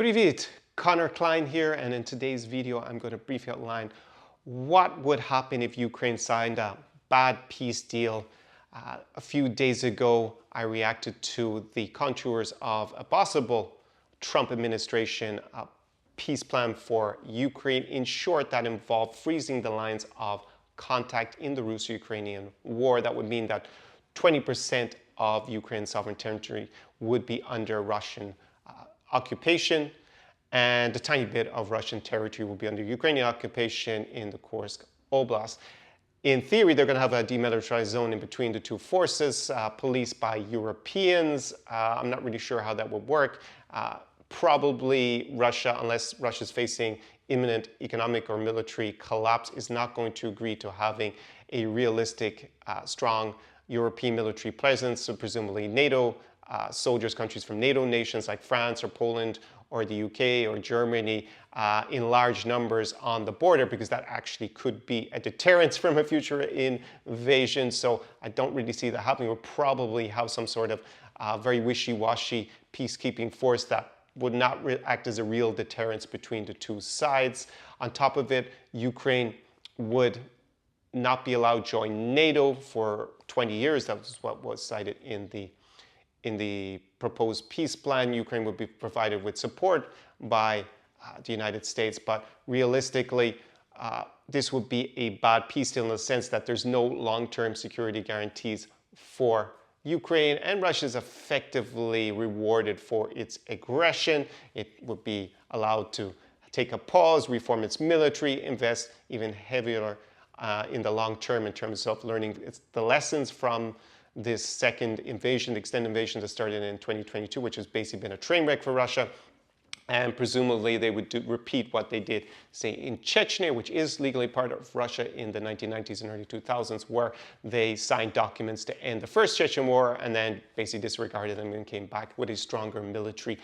Привет, Connor Klein here, and in today's video I'm going to briefly outline what would happen if Ukraine signed a bad peace deal. A few days ago I reacted to the contours of a possible Trump administration peace plan for Ukraine. In short, that involved freezing the lines of contact in the Russo-Ukrainian war. That would mean that 20% of Ukraine's sovereign territory would be under Russian occupation, and a tiny bit of Russian territory will be under Ukrainian occupation in the Kursk Oblast. In theory, they're going to have a demilitarized zone in between the two forces, policed by Europeans. I'm not really sure how that would work. Probably Russia, unless Russia is facing imminent economic or military collapse, is not going to agree to having a realistic, strong European military presence, so presumably NATO soldiers, countries from NATO nations like France or Poland or the UK or Germany in large numbers on the border, because that actually could be a deterrent from a future invasion. So I don't really see that happening. We'll probably have some sort of very wishy-washy peacekeeping force that would not act as a real deterrence between the two sides. On top of it, Ukraine would not be allowed to join NATO for 20 years. That was what was cited in the proposed peace plan. Ukraine would be provided with support by the United States, but realistically, this would be a bad peace deal in the sense that there's no long-term security guarantees for Ukraine, and Russia is effectively rewarded for its aggression. It would be allowed to take a pause, reform its military, invest even heavier in the long term in terms of learning the lessons from this second invasion, the extended invasion that started in 2022, which has basically been a train wreck for Russia. And presumably they would repeat what they did, say, in Chechnya, which is legally part of Russia in the 1990s and early 2000s, where they signed documents to end the first Chechen war and then basically disregarded them and came back with a stronger military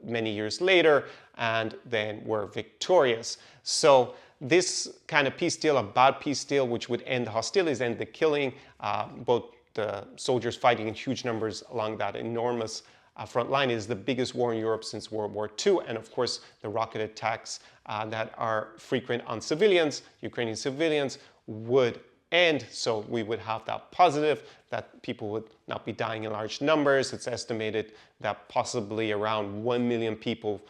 many years later, and then were victorious. So this kind of peace deal, a bad peace deal, which would end the hostilities, end the killing, both the soldiers fighting in huge numbers along that enormous front line, is the biggest war in Europe since World War II. And of course, the rocket attacks that are frequent on civilians, Ukrainian civilians, would end. So we would have that positive, that people would not be dying in large numbers. It's estimated that possibly around 1 million people,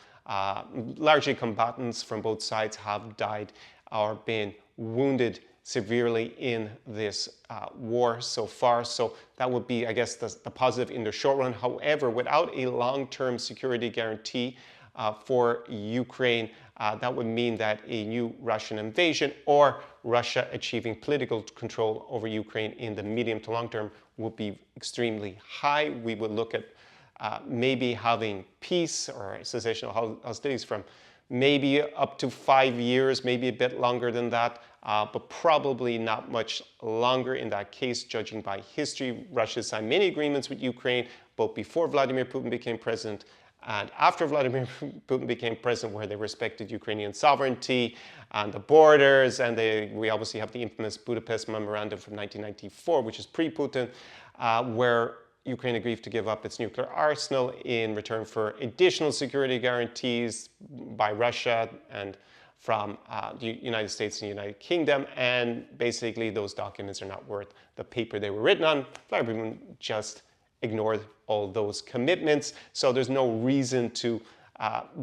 largely combatants from both sides, have died or been wounded severely in this war so far. So that would be, I guess, the positive in the short run. However, without a long-term security guarantee for Ukraine, that would mean that a new Russian invasion or Russia achieving political control over Ukraine in the medium to long term would be extremely high. We would look at maybe having peace or cessation of hostilities from maybe up to 5 years, maybe a bit longer than that, but probably not much longer in that case, judging by history. Russia signed many agreements with Ukraine, both before Vladimir Putin became president and after Vladimir Putin became president, where they respected Ukrainian sovereignty and the borders, and we obviously have the infamous Budapest Memorandum from 1994, which is pre-Putin, where Ukraine agreed to give up its nuclear arsenal in return for additional security guarantees by Russia and from the United States and the United Kingdom. And basically, those documents are not worth the paper they were written on. Vladimir Putin just ignored all those commitments. So there's no reason to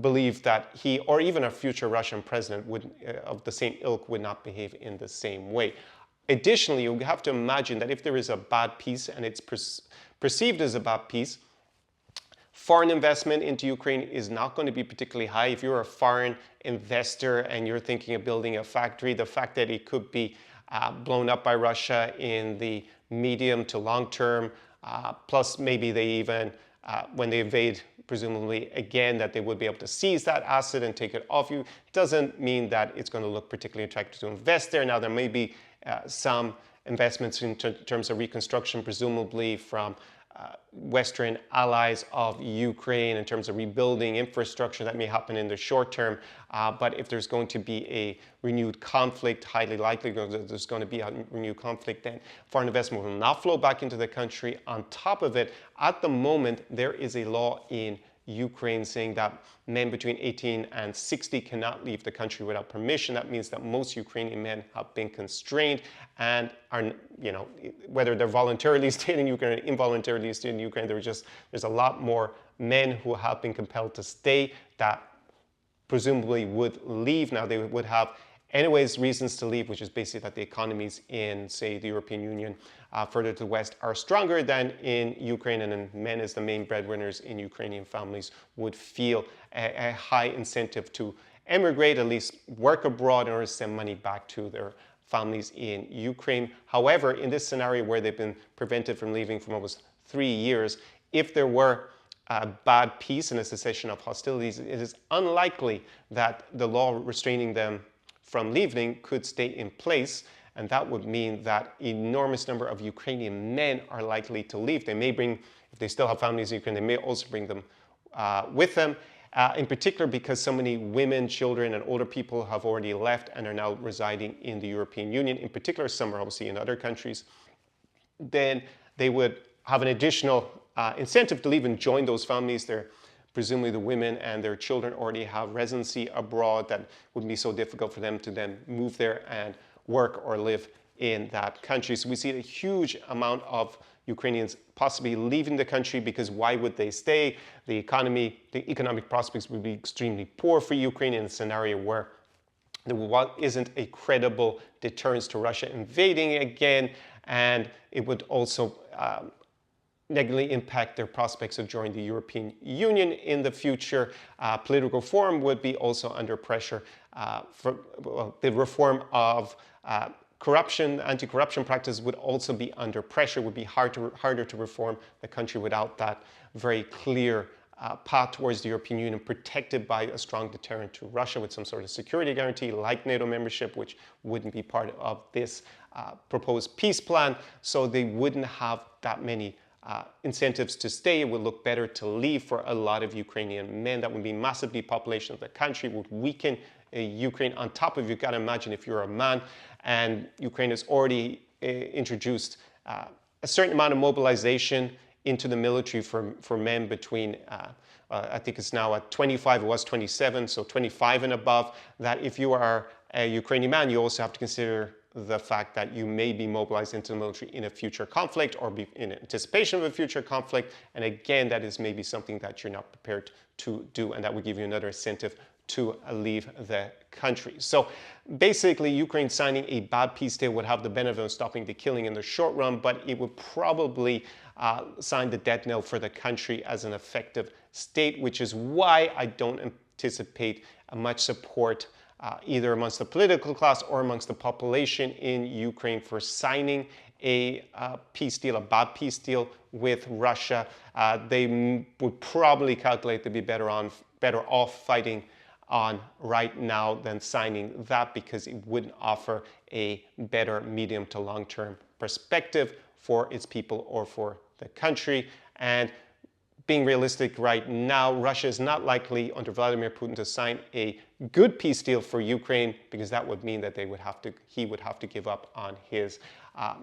believe that he or even a future Russian president of the same ilk would not behave in the same way. Additionally, you have to imagine that if there is a bad peace and it's perceived as a bad peace, foreign investment into Ukraine is not going to be particularly high. If you're a foreign investor and you're thinking of building a factory, the fact that it could be blown up by Russia in the medium to long term, plus maybe they even, when they invade, presumably again, that they would be able to seize that asset and take it off you, doesn't mean that it's going to look particularly attractive to invest there. Now, there may be some investments in terms of reconstruction, presumably from Western allies of Ukraine in terms of rebuilding infrastructure that may happen in the short term. But if there's going to be a renewed conflict, highly likely that there's going to be a renewed conflict, then foreign investment will not flow back into the country. On top of it, at the moment, there is a law in Ukraine, saying that men between 18 and 60 cannot leave the country without permission. That means that most Ukrainian men have been constrained and are, whether they're voluntarily staying in Ukraine or involuntarily staying in Ukraine, there's a lot more men who have been compelled to stay that presumably would leave. Now, they would have anyways reasons to leave, which is basically that the economies in, say, the European Union further to the west are stronger than in Ukraine, and then men as the main breadwinners in Ukrainian families would feel a high incentive to emigrate, at least work abroad in order to send money back to their families in Ukraine. However, in this scenario where they've been prevented from leaving for almost 3 years, if there were a bad peace and a cessation of hostilities, it is unlikely that the law restraining them from leaving could stay in place, and that would mean that enormous number of Ukrainian men are likely to leave. They may bring, if they still have families in Ukraine, they may also bring them with them, in particular because so many women, children, and older people have already left and are now residing in the European Union. In particular, some are obviously in other countries. Then they would have an additional incentive to leave and join those families. Presumably the women and their children already have residency abroad that wouldn't be so difficult for them to then move there and work or live in that country. So we see a huge amount of Ukrainians possibly leaving the country, because why would they stay? The economic prospects would be extremely poor for Ukraine in a scenario where there isn't a credible deterrence to Russia invading again, and it would also negatively impact their prospects of joining the European Union in the future. Political reform would be also under pressure. The reform of corruption, anti-corruption practices would also be under pressure. It would be harder to reform the country without that very clear path towards the European Union, protected by a strong deterrent to Russia with some sort of security guarantee like NATO membership, which wouldn't be part of this proposed peace plan. So they wouldn't have that many incentives to stay. It would look better to leave for a lot of Ukrainian men. That would be massive depopulation of the country, would weaken Ukraine. On top of, you've got to imagine if you're a man, and Ukraine has already introduced a certain amount of mobilization into the military for men between, I think it's now at 25, it was 27, so 25 and above, that if you are a Ukrainian man, you also have to consider the fact that you may be mobilized into the military in a future conflict or be in anticipation of a future conflict. And again, that is maybe something that you're not prepared to do, and that would give you another incentive to leave the country. So basically, Ukraine signing a bad peace deal would have the benefit of stopping the killing in the short run, but it would probably sign the death knell for the country as an effective state, which is why I don't anticipate much support either amongst the political class or amongst the population in Ukraine for signing a peace deal, a bad peace deal with Russia. They would probably calculate to be better off fighting on right now than signing that, because it wouldn't offer a better medium to long-term perspective for its people or for the country. And being realistic right now, Russia is not likely under Vladimir Putin to sign a good peace deal for Ukraine, because that would mean that he would have to give up on his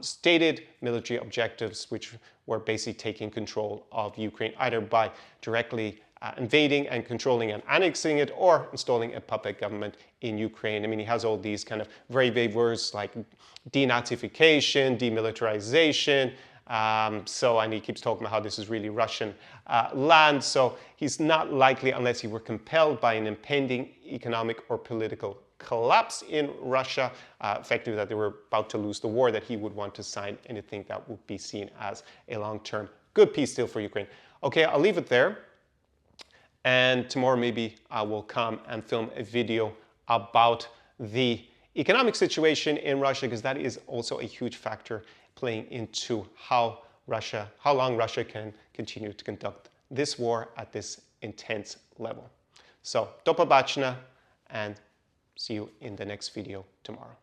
stated military objectives, which were basically taking control of Ukraine, either by directly invading and controlling and annexing it, or installing a puppet government in Ukraine. I mean, he has all these kind of very vague words like denazification, demilitarization. And he keeps talking about how this is really Russian land. So he's not likely, unless he were compelled by an impending economic or political collapse in Russia, effectively that they were about to lose the war, that he would want to sign anything that would be seen as a long-term good peace deal for Ukraine. Okay, I'll leave it there. And tomorrow maybe I will come and film a video about the economic situation in Russia, because that is also a huge factor playing into how long Russia can continue to conduct this war at this intense level. So, do pobачення, and see you in the next video tomorrow.